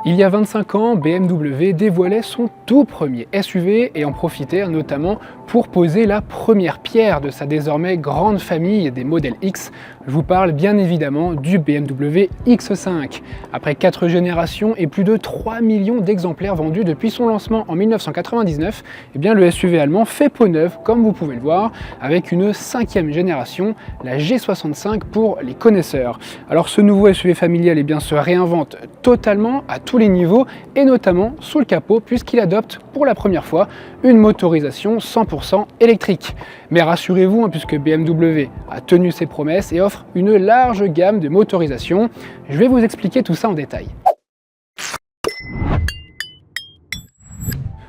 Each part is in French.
Il y a 25 ans, BMW dévoilait son tout premier SUV et en profitait notamment pour poser la première pierre de sa désormais grande famille des modèles X. Je vous parle bien évidemment du BMW X5. Après 4 générations et plus de 3 millions d'exemplaires vendus depuis son lancement en 1999, eh bien le SUV allemand fait peau neuve, comme vous pouvez le voir, avec une 5e génération, la G65 pour les connaisseurs. Alors ce nouveau SUV familial se réinvente totalement à tous les niveaux et notamment sous le capot puisqu'il adopte pour la première fois une motorisation 100% électrique. Mais rassurez-vous, puisque BMW a tenu ses promesses et offre une large gamme de motorisations. Je vais vous expliquer tout ça en détail.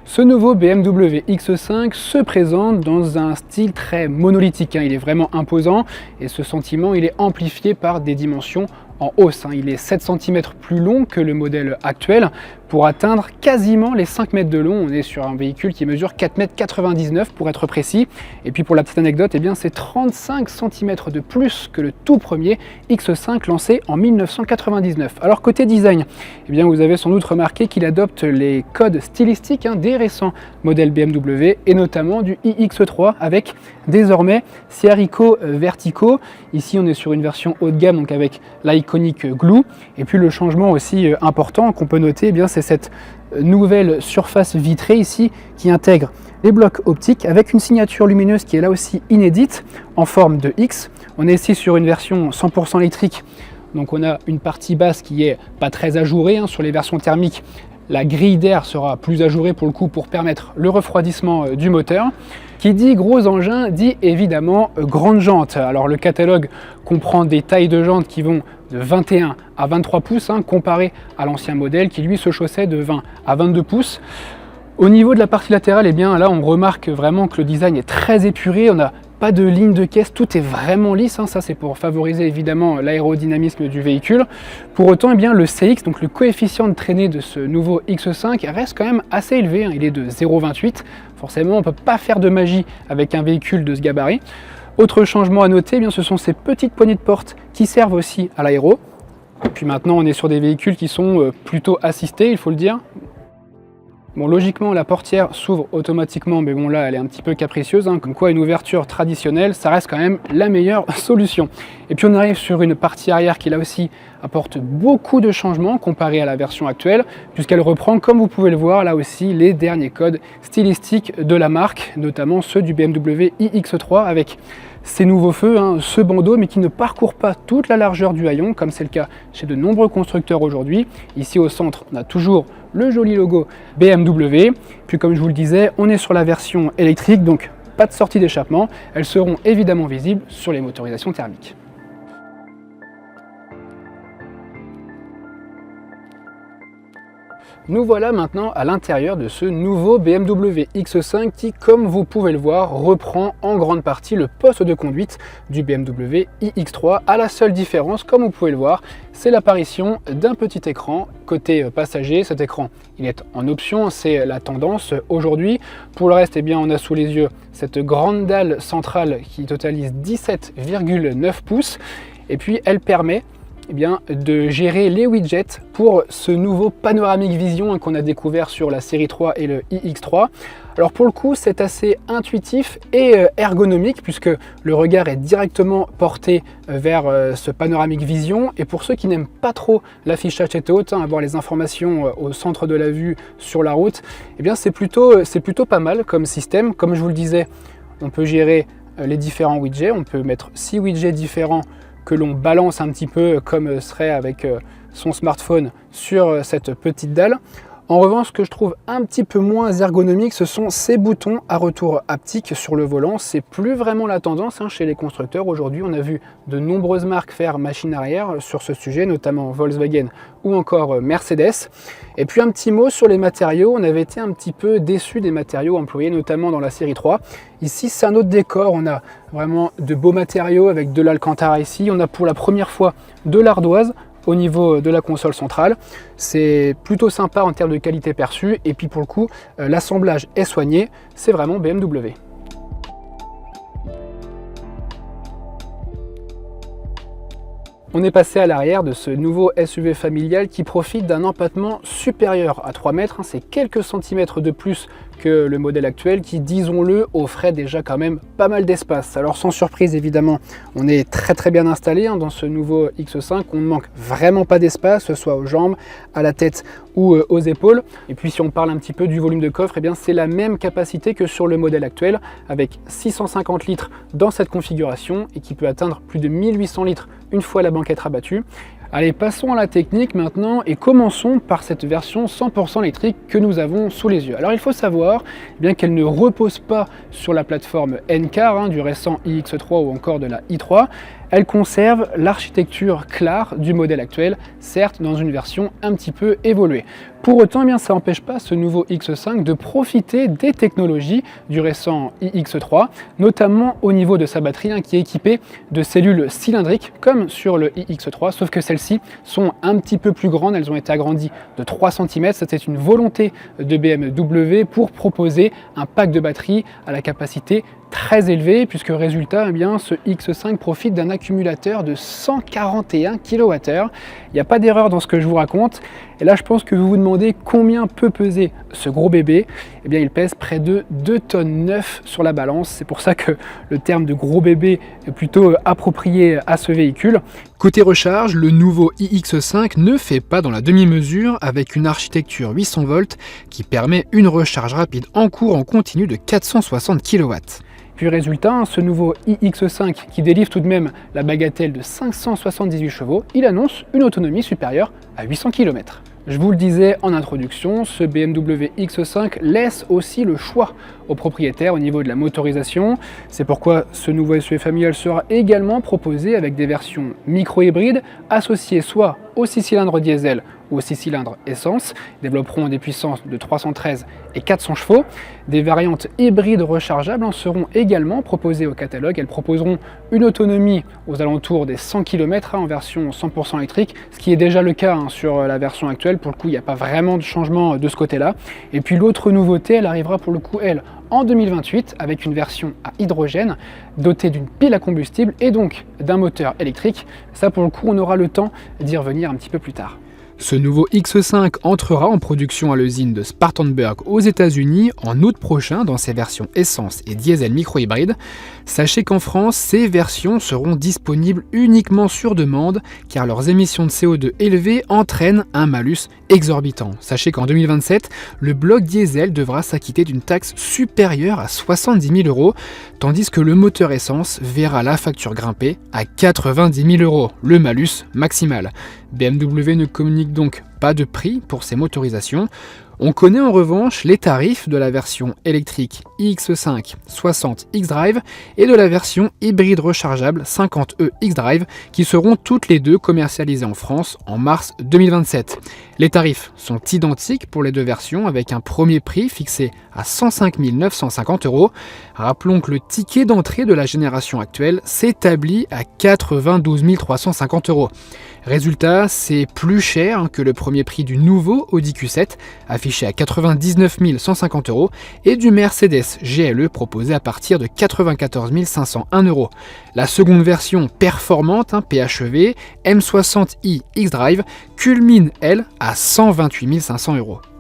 Ce nouveau BMW X5 se présente dans un style très monolithique, il est vraiment imposant et ce sentiment il est amplifié par des dimensions en hausse. Il est 7 cm plus long que le modèle actuel pour atteindre quasiment les 5 mètres de long. On est sur un véhicule qui mesure 4,99 m pour être précis. Et puis pour la petite anecdote, c'est 35 cm de plus que le tout premier X5 lancé en 1999. Alors côté design, vous avez sans doute remarqué qu'il adopte les codes stylistiques des récents modèles BMW et notamment du iX3 avec désormais Sierrico verticaux. Ici on est sur une version haut de gamme donc avec l'iconique Glue. Et puis le changement aussi important qu'on peut noter, c'est cette nouvelle surface vitrée ici qui intègre les blocs optiques avec une signature lumineuse qui est là aussi inédite en forme de X. On est ici sur une version 100% électrique, donc on a une partie basse qui est pas très ajourée. Sur les versions thermiques, la grille d'air sera plus ajourée pour le coup pour permettre le refroidissement du moteur. Qui dit gros engin dit évidemment grande jante. Alors le catalogue comprend des tailles de jantes qui vont de 21 à 23 pouces comparé à l'ancien modèle qui lui se chaussait de 20 à 22 pouces. Au niveau de la partie latérale, là on remarque vraiment que le design est très épuré. On n'a pas de ligne de caisse, tout est vraiment lisse, ça c'est pour favoriser évidemment l'aérodynamisme du véhicule. Pour autant, le CX, donc le coefficient de traînée de ce nouveau X5 reste quand même assez élevé, il est de 0,28. Forcément, on ne peut pas faire de magie avec un véhicule de ce gabarit. Autre changement à noter, ce sont ces petites poignées de porte qui servent aussi à l'aéro. Et puis maintenant, on est sur des véhicules qui sont plutôt assistés, il faut le dire. Bon, logiquement, la portière s'ouvre automatiquement, mais bon, là, elle est un petit peu capricieuse, comme quoi une ouverture traditionnelle, ça reste quand même la meilleure solution. Et puis on arrive sur une partie arrière qui, là aussi, apporte beaucoup de changements comparé à la version actuelle, puisqu'elle reprend, comme vous pouvez le voir, là aussi, les derniers codes stylistiques de la marque, notamment ceux du BMW iX3 avec ces nouveaux feux, ce bandeau, mais qui ne parcourt pas toute la largeur du haillon, comme c'est le cas chez de nombreux constructeurs aujourd'hui. Ici au centre, on a toujours le joli logo BMW. Puis comme je vous le disais, on est sur la version électrique, donc pas de sortie d'échappement. Elles seront évidemment visibles sur les motorisations thermiques. Nous voilà maintenant à l'intérieur de ce nouveau BMW X5 qui, comme vous pouvez le voir, reprend en grande partie le poste de conduite du BMW iX3. À la seule différence, comme vous pouvez le voir, c'est l'apparition d'un petit écran côté passager. Cet écran, il est en option, c'est la tendance aujourd'hui. Pour le reste, on a sous les yeux cette grande dalle centrale qui totalise 17,9 pouces. Et puis, elle permet de gérer les widgets pour ce nouveau panoramic vision qu'on a découvert sur la série 3 et le iX3. Alors pour le coup, c'est assez intuitif et ergonomique puisque le regard est directement porté vers ce panoramic vision. Et pour ceux qui n'aiment pas trop l'affichage tête haute, avoir les informations au centre de la vue sur la route, c'est plutôt pas mal comme système. Comme je vous le disais, on peut gérer les différents widgets, on peut mettre 6 widgets différents que l'on balance un petit peu comme serait avec son smartphone sur cette petite dalle. En revanche, ce que je trouve un petit peu moins ergonomique, ce sont ces boutons à retour haptique sur le volant. C'est plus vraiment la tendance chez les constructeurs. Aujourd'hui, on a vu de nombreuses marques faire machine arrière sur ce sujet, notamment Volkswagen ou encore Mercedes. Et puis un petit mot sur les matériaux. On avait été un petit peu déçus des matériaux employés, notamment dans la série 3. Ici, c'est un autre décor. On a vraiment de beaux matériaux avec de l'Alcantara ici. On a pour la première fois de l'ardoise au niveau de la console centrale. C'est plutôt sympa en termes de qualité perçue et puis pour le coup l'assemblage est soigné, c'est vraiment BMW. On est passé à l'arrière de ce nouveau SUV familial qui profite d'un empattement supérieur à 3 mètres, c'est quelques centimètres de plus que le modèle actuel qui, disons-le, offrait déjà quand même pas mal d'espace. Alors sans surprise évidemment, on est très bien installé dans ce nouveau X5, on ne manque vraiment pas d'espace, que ce soit aux jambes, à la tête ou aux épaules. Et puis si on parle un petit peu du volume de coffre, eh bien c'est la même capacité que sur le modèle actuel, avec 650 litres dans cette configuration et qui peut atteindre plus de 1800 litres une fois la banquette rabattue. Allez, passons à la technique maintenant et commençons par cette version 100% électrique que nous avons sous les yeux. Alors il faut savoir bien qu'elle ne repose pas sur la plateforme N-Car du récent iX3 ou encore de la i3, elle conserve l'architecture clare du modèle actuel, certes dans une version un petit peu évoluée. Pour autant, eh bien, ça n'empêche pas ce nouveau X5 de profiter des technologies du récent iX3, notamment au niveau de sa batterie qui est équipée de cellules cylindriques comme sur le iX3, sauf que celles-ci sont un petit peu plus grandes, elles ont été agrandies de 3 cm, c'était une volonté de BMW pour proposer un pack de batterie à la capacité très élevé, puisque résultat, eh bien, ce X5 profite d'un accumulateur de 141 kWh. Il n'y a pas d'erreur dans ce que je vous raconte. Et là, je pense que vous vous demandez combien peut peser ce gros bébé. Eh bien, il pèse près de 2,9 tonnes sur la balance. C'est pour ça que le terme de gros bébé est plutôt approprié à ce véhicule. Côté recharge, le nouveau iX5 ne fait pas dans la demi-mesure avec une architecture 800 volts qui permet une recharge rapide en cours en continu de 460 kW. Puis résultat, ce nouveau iX5 qui délivre tout de même la bagatelle de 578 chevaux, il annonce une autonomie supérieure à 800 km. Je vous le disais en introduction, ce BMW X5 laisse aussi le choix aux propriétaires au niveau de la motorisation. C'est pourquoi ce nouveau SUV familial sera également proposé avec des versions micro-hybrides associées soit aux 6 cylindres diesel ou aux 6 cylindres essence, développeront des puissances de 313 et 400 chevaux. Des variantes hybrides rechargeables en seront également proposées au catalogue. Elles proposeront une autonomie aux alentours des 100 km en version 100% électrique, ce qui est déjà le cas sur la version actuelle. Pour le coup, il n'y a pas vraiment de changement de ce côté-là. Et puis l'autre nouveauté, elle arrivera pour le coup, elle, en 2028 avec une version à hydrogène dotée d'une pile à combustible et donc d'un moteur électrique. Ça, pour le coup, on aura le temps d'y revenir un petit peu plus tard. Ce nouveau X5 entrera en production à l'usine de Spartanburg aux États-Unis en août prochain dans ses versions essence et diesel micro-hybride. Sachez qu'en France, ces versions seront disponibles uniquement sur demande car leurs émissions de CO2 élevées entraînent un malus exorbitant. Sachez qu'en 2027, le bloc diesel devra s'acquitter d'une taxe supérieure à 70 000 €, tandis que le moteur essence verra la facture grimper à 90 000 €, le malus maximal. BMW ne communique donc pas de prix pour ces motorisations. On connaît en revanche les tarifs de la version électrique iX5 60 xDrive et de la version hybride rechargeable 50e xDrive qui seront toutes les deux commercialisées en France en mars 2027. Les tarifs sont identiques pour les deux versions avec un premier prix fixé à 105 950 €. Rappelons que le ticket d'entrée de la génération actuelle s'établit à 92 350 €. Résultat, c'est plus cher que le premier prix du nouveau Audi Q7, affiché à 99 150 € et du Mercedes GLE proposé à partir de 94 501 €. La seconde version performante, PHEV M60i xDrive, culmine, elle, à 128 500 €.